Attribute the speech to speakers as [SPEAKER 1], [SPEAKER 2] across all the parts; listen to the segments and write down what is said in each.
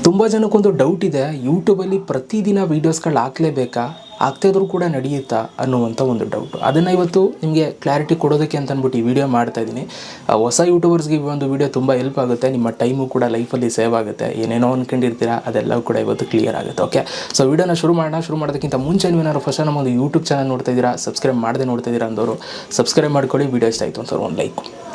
[SPEAKER 1] ತುಂಬ ಜನಕ್ಕೊಂದು ಡೌಟ್ ಇದೆ, ಯೂಟ್ಯೂಬಲ್ಲಿ ಪ್ರತಿದಿನ ವೀಡಿಯೋಸ್ಗಳು ಹಾಕಲೇಬೇಕಾ, ಆಗ್ತಾಯಿದ್ರೂ ಕೂಡ ನಡೆಯುತ್ತಾ ಅನ್ನುವಂಥ ಒಂದು ಡೌಟು. ಅದನ್ನು ಇವತ್ತು ನಿಮಗೆ ಕ್ಲಾರಿಟಿ ಕೊಡೋದಕ್ಕೆ ಅಂತ ಅಂದ್ಬಿಟ್ಟು ಈ ವಿಡಿಯೋ ಮಾಡ್ತಾಯಿದ್ದೀನಿ. ಹೊಸ ಯೂಟ್ಯೂಬರ್ಸ್ಗೆ ಈ ಒಂದು ವಿಡಿಯೋ ತುಂಬ ಹೆಲ್ಪ್ ಆಗುತ್ತೆ. ನಿಮ್ಮ ಟೈಮು ಕೂಡ ಲೈಫಲ್ಲಿ ಸೇವ್ ಆಗುತ್ತೆ. ಏನೇನೋ ಅಂದ್ಕೊಂಡಿರ್ತೀರಾ ಅದೆಲ್ಲವೂ ಕೂಡ ಇವತ್ತು ಕ್ಲಿಯರ್ ಆಗುತ್ತೆ. ಓಕೆ, ಸೊ ವಿಡಿಯೋನ ಶುರು ಮಾಡೋದಕ್ಕಿಂತ ಮುಂಚೆ ನೀವೇನಾದ್ರು ಫಸ್ಟ್ ನಮ್ಮ ಒಂದು ಯೂಟ್ಯೂಬ್ ಚಾನಲ್ ನೋಡ್ತಾ ಇದ್ದೀರಾ, ಸಬ್ಸ್ಕ್ರೈಬ್ ಮಾಡದೆ ನೋಡ್ತಾ ಇದ್ದೀರಾ ಅಂದವರು ಸಬ್ಸ್ಕ್ರೈಬ್ ಮಾಡ್ಕೊಳ್ಳಿ. ವಿಡಿಯೋ ಇಷ್ಟ ಆಯಿತು ಅಂತ ಒಂದು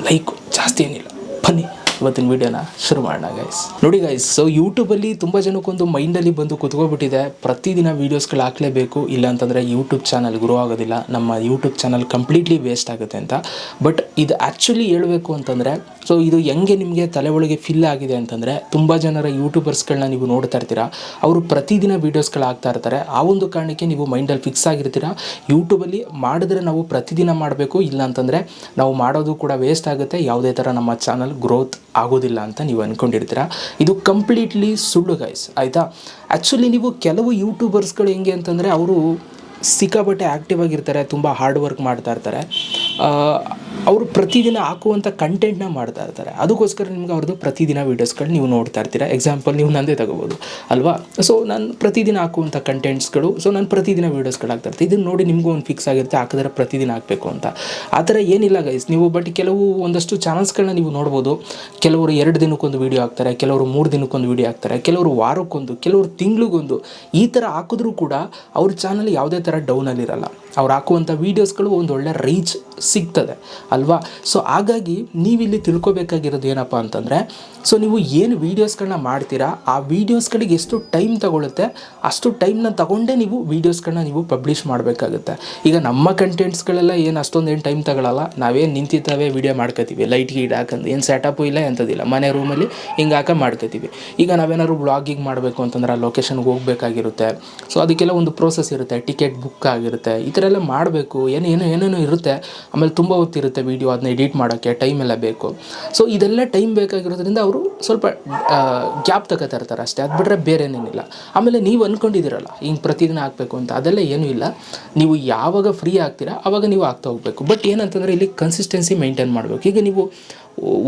[SPEAKER 1] ಲೈಕು ಜಾಸ್ತಿ ಏನಿಲ್ಲ, ಬನ್ನಿ ಇವತ್ತಿನ ವೀಡಿಯೋನ ಶುರು ಮಾಡೋಣ ಗೈಸ್. ನೋಡಿ ಗೈಸ್, ಸೊ ಯೂಟ್ಯೂಬಲ್ಲಿ ತುಂಬ ಜನಕ್ಕೊಂದು ಮೈಂಡಲ್ಲಿ ಬಂದು ಕುತ್ಕೊಬಿಟ್ಟಿದೆ, ಪ್ರತಿದಿನ ವೀಡಿಯೋಸ್ಗಳು ಹಾಕಲೇಬೇಕು, ಇಲ್ಲ ಅಂತಂದರೆ ಯೂಟ್ಯೂಬ್ ಚಾನಲ್ ಗ್ರೋ ಆಗೋದಿಲ್ಲ, ನಮ್ಮ ಯೂಟ್ಯೂಬ್ ಚಾನಲ್ ಕಂಪ್ಲೀಟ್ಲಿ ವೇಸ್ಟ್ ಆಗುತ್ತೆ ಅಂತ. ಬಟ್ ಇದು ಆ್ಯಕ್ಚುಲಿ ಹೇಳಬೇಕು ಅಂತಂದರೆ, ಸೊ ಇದು ಹೆಂಗೆ ನಿಮಗೆ ತಲೆ ಒಳಗೆ ಫಿಲ್ ಆಗಿದೆ ಅಂತಂದರೆ, ತುಂಬ ಜನರ ಯೂಟ್ಯೂಬರ್ಸ್ಗಳನ್ನ ನೀವು ನೋಡ್ತಾ ಇರ್ತೀರಾ, ಅವರು ಪ್ರತಿದಿನ ವೀಡಿಯೋಸ್ಗಳು ಹಾಕ್ತಾ ಇರ್ತಾರೆ. ಆ ಒಂದು ಕಾರಣಕ್ಕೆ ನೀವು ಮೈಂಡಲ್ಲಿ ಫಿಕ್ಸ್ ಆಗಿರ್ತೀರಾ, ಯೂಟ್ಯೂಬಲ್ಲಿ ಮಾಡಿದ್ರೆ ನಾವು ಪ್ರತಿದಿನ ಮಾಡಬೇಕು, ಇಲ್ಲ ಅಂತಂದರೆ ನಾವು ಮಾಡೋದು ಕೂಡ ವೇಸ್ಟ್ ಆಗುತ್ತೆ, ಯಾವುದೇ ಥರ ನಮ್ಮ ಚಾನಲ್ ಗ್ರೋತ್ ಆಗೋದಿಲ್ಲ ಅಂತ ನೀವು ಅಂದ್ಕೊಂಡಿರ್ತೀರ. ಇದು ಕಂಪ್ಲೀಟ್ಲಿ ಸುಳ್ಳು ಗೈಸ್, ಆಯಿತಾ. ಆ್ಯಕ್ಚುಲಿ ನೀವು ಕೆಲವು ಯೂಟ್ಯೂಬರ್ಸ್ಗಳು ಹೆಂಗೆ ಅಂತಂದರೆ, ಅವರು ಸಿಕ್ಕಾಬಟ್ಟೆ ಆ್ಯಕ್ಟಿವ್ ಆಗಿರ್ತಾರೆ, ತುಂಬ ಹಾರ್ಡ್ ವರ್ಕ್ ಮಾಡ್ತಾ ಇರ್ತಾರೆ, ಅವರು ಪ್ರತಿದಿನ ಹಾಕುವಂಥ ಕಂಟೆಂಟ್ನ ಮಾಡ್ತಾ ಇರ್ತಾರೆ. ಅದಕ್ಕೋಸ್ಕರ ನಿಮ್ಗೆ ಅವ್ರದ್ದು ಪ್ರತಿದಿನ ವೀಡಿಯೋಸ್ಗಳು ನೀವು ನೋಡ್ತಾ ಇರ್ತೀರ. ಎಕ್ಸಾಂಪಲ್ ನೀವು ನಂದೇ ತಗೋಬೋದು ಅಲ್ವಾ. ಸೊ ನಾನು ಪ್ರತಿದಿನ ಹಾಕುವಂಥ ಕಂಟೆಂಟ್ಸ್ಗಳು, ಸೊ ನಾನು ಪ್ರತಿದಿನ ವೀಡಿಯೋಸ್ಗಳು ಹಾಕ್ತಾ ಇರ್ತೀನಿ. ಇದನ್ನು ನೋಡಿ ನಿಮಗೂ ಒಂದು ಫಿಕ್ಸ್ ಆಗಿರುತ್ತೆ, ಹಾಕಿದ್ರೆ ಪ್ರತಿದಿನ ಹಾಕಬೇಕು ಅಂತ. ಆ ಥರ ಏನಿಲ್ಲ ಗೈಸ್ ನೀವು. ಬಟ್ ಕೆಲವು ಒಂದಷ್ಟು ಚಾನಲ್ಸ್ಗಳನ್ನ ನೀವು ನೋಡ್ಬೋದು, ಕೆಲವರು 2 ದಿನಕ್ಕೊಂದು ವೀಡಿಯೋ ಹಾಕ್ತಾರೆ, ಕೆಲವರು 3 ದಿನಕ್ಕೊಂದು ವೀಡಿಯೋ ಹಾಕ್ತಾರೆ, ಕೆಲವರು ವಾರಕ್ಕೊಂದು, ಕೆಲವರು ತಿಂಗಳಿಗೊಂದು. ಈ ಥರ ಹಾಕಿದ್ರೂ ಕೂಡ ಅವ್ರ ಚಾನಲ್ ಯಾವುದೇ ಥರ ಡೌನಲ್ಲಿರಲ್ಲ. ಅವ್ರು ಹಾಕುವಂಥ ವೀಡಿಯೋಸ್ಗಳು ಒಂದು ಒಳ್ಳೆ ರೀಚ್ ಸಿಗ್ತದೆ ಅಲ್ವಾ. ಸೊ ಹಾಗಾಗಿ ನೀವಿಲ್ಲಿ ತಿಳ್ಕೊಬೇಕಾಗಿರೋದು ಏನಪ್ಪ ಅಂತಂದರೆ, ಸೊ ನೀವು ಏನು ವೀಡಿಯೋಸ್ಗಳನ್ನ ಮಾಡ್ತೀರಾ, ಆ ವೀಡಿಯೋಸ್ಗಳಿಗೆ ಎಷ್ಟು ಟೈಮ್ ತಗೊಳುತ್ತೆ, ಅಷ್ಟು ಟೈಮ್ನ ತಗೊಂಡೇ ನೀವು ವೀಡಿಯೋಸ್ಗಳನ್ನ ನೀವು ಪಬ್ಲಿಷ್ ಮಾಡಬೇಕಾಗುತ್ತೆ. ಈಗ ನಮ್ಮ ಕಂಟೆಂಟ್ಸ್ಗಳೆಲ್ಲ ಏನು ಅಷ್ಟೊಂದೇನು ಟೈಮ್ ತಗೊಳ್ಳಲ್ಲ, ನಾವೇನು ನಿಂತಿದ್ದಾವೆ ವೀಡಿಯೋ ಮಾಡ್ಕೋತೀವಿ, ಲೈಟ್ ಗೀಡ್ ಹಾಕಂದು, ಏನು ಸೆಟಪ್ಪು ಇಲ್ಲ ಎಂಥದಿಲ್ಲ, ಮನೆ ರೂಮಲ್ಲಿ ಹಿಂಗೆ ಹಾಕಿ ಮಾಡ್ಕೋತೀವಿ. ಈಗ ನಾವೇನಾದ್ರು ವ್ಲಾಗಿಂಗ್ ಮಾಡಬೇಕು ಅಂತಂದ್ರೆ ಆ ಲೊಕೇಶನ್ಗೆ ಹೋಗಬೇಕಾಗಿರುತ್ತೆ. ಸೊ ಅದಕ್ಕೆಲ್ಲ ಒಂದು ಪ್ರೋಸೆಸ್ ಇರುತ್ತೆ, ಟಿಕೆಟ್ ಬುಕ್ ಆಗಿರುತ್ತೆ, ಈ ಥರ ಎಲ್ಲ ಮಾಡಬೇಕು, ಏನೇನೋ ಇರುತ್ತೆ. ಆಮೇಲೆ ತುಂಬ ಹೊತ್ತಿರುತ್ತೆ ವೀಡಿಯೋ, ಅದನ್ನ ಎಡಿಟ್ ಮಾಡೋಕ್ಕೆ ಟೈಮ್ ಎಲ್ಲ ಬೇಕು. ಸೊ ಇದೆಲ್ಲ ಟೈಮ್ ಬೇಕಾಗಿರೋದ್ರಿಂದ ಅವರು ಸ್ವಲ್ಪ ಗ್ಯಾಪ್ ತಗೋತಾ ಇರ್ತಾರೆ ಅಷ್ಟೇ, ಅದು ಬಿಟ್ಟರೆ ಬೇರೆ ಏನೇನಿಲ್ಲ. ಆಮೇಲೆ ನೀವು ಅಂದ್ಕೊಂಡಿದ್ದೀರಲ್ಲ ಹಿಂಗೆ ಪ್ರತಿದಿನ ಹಾಕಬೇಕು ಅಂತ, ಅದೆಲ್ಲ ಏನೂ ಇಲ್ಲ. ನೀವು ಯಾವಾಗ ಫ್ರೀ ಆಗ್ತೀರಾ ಆವಾಗ ನೀವು ಆಗ್ತಾ ಹೋಗಬೇಕು. ಬಟ್ ಏನಂತಂದರೆ ಇಲ್ಲಿ ಕನ್ಸಿಸ್ಟೆನ್ಸಿ ಮೇಂಟೈನ್ ಮಾಡಬೇಕು. ಈಗ ನೀವು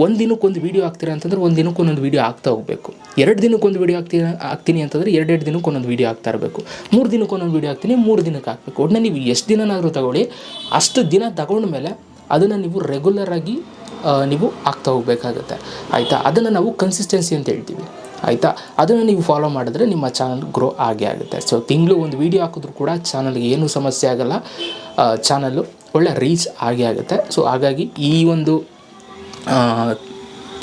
[SPEAKER 1] 1 ದಿನಕ್ಕೊಂದು ವೀಡಿಯೋ ಹಾಕ್ತೀರಾ ಅಂತಂದರೆ 1 ದಿನಕ್ಕೊಂದೊಂದು ವೀಡಿಯೋ ಆಗ್ತಾ ಹೋಗಬೇಕು. 2 ದಿನಕ್ಕೊಂದು ವೀಡಿಯೋ ಹಾಕ್ತೀನಿ ಅಂತಂದರೆ 2 ದಿನಕ್ಕೊಂದೊಂದು ವೀಡಿಯೋ ಆಗ್ತಾ ಇರಬೇಕು. 3 ದಿನಕ್ಕೊಂದೊಂದು ವೀಡಿಯೋ ಹಾಕ್ತೀನಿ, 3 ದಿನಕ್ಕೆ ಹಾಕಬೇಕು. ಒಟ್ಟಿನ ನೀವು ಎಷ್ಟು ದಿನನಾದರೂ ತಗೊಳ್ಳಿ, ಅಷ್ಟು ದಿನ ತಗೊಂಡ್ಮೇಲೆ ಅದನ್ನು ನೀವು ರೆಗ್ಯುಲರಾಗಿ ನೀವು ಆಗ್ತಾ ಹೋಗಬೇಕಾಗುತ್ತೆ, ಆಯಿತಾ. ಅದನ್ನು ನಾವು ಕನ್ಸಿಸ್ಟೆನ್ಸಿ ಅಂತ ಹೇಳ್ತೀವಿ, ಆಯಿತಾ. ಅದನ್ನು ನೀವು ಫಾಲೋ ಮಾಡಿದ್ರೆ ನಿಮ್ಮ ಚಾನಲ್ ಗ್ರೋ ಆಗೇ ಆಗುತ್ತೆ. ಸೊ ತಿಂಗಳು ಒಂದು ವೀಡಿಯೋ ಹಾಕಿದ್ರೂ ಕೂಡ ಚಾನಲ್ಗೆ ಏನೂ ಸಮಸ್ಯೆ ಆಗೋಲ್ಲ, ಚಾನಲ್ಲು ಒಳ್ಳೆ ರೀಚ್ ಆಗೇ ಆಗುತ್ತೆ. ಸೊ ಹಾಗಾಗಿ ಈ ಒಂದು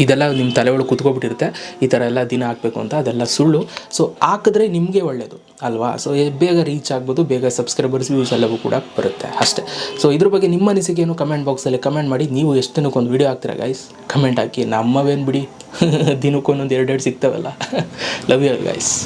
[SPEAKER 1] ಇದೆಲ್ಲ ನಿಮ್ಮ ತಲೆ ಒಳಗೆ ಕೂತ್ಕೊಬಿಟ್ಟಿರುತ್ತೆ, ಈ ಥರ ಎಲ್ಲ ದಿನ ಹಾಕಬೇಕು ಅಂತ, ಅದೆಲ್ಲ ಸುಳ್ಳು. ಸೊ ಹಾಕಿದ್ರೆ ನಿಮಗೆ ಒಳ್ಳೆಯದು ಅಲ್ವಾ. ಸೊ ಬೇಗ ರೀಚ್ ಆಗ್ಬೋದು, ಬೇಗ ಸಬ್ಸ್ಕ್ರೈಬರ್ಸ್ ವ್ಯೂಸ್ ಎಲ್ಲವೂ ಕೂಡ ಬರುತ್ತೆ ಅಷ್ಟೇ. ಸೊ ಇದ್ರ ಬಗ್ಗೆ ನಿಮ್ಮ ಅನಿಸಿಕೆಯನ್ನು ಕಮೆಂಟ್ ಬಾಕ್ಸಲ್ಲಿ ಕಮೆಂಟ್ ಮಾಡಿ. ನೀವು ಎಷ್ಟು ದಿನಕ್ಕೊಂದು ವೀಡಿಯೋ ಹಾಕ್ತೀರಾ ಗೈಸ್ ಕಮೆಂಟ್ ಹಾಕಿ. ನಮ್ಮವೇನು ಬಿಡಿ ದಿನಕ್ಕೊಂದೊಂದು 2 ಸಿಗ್ತಾವಲ್ಲ. Love you guys.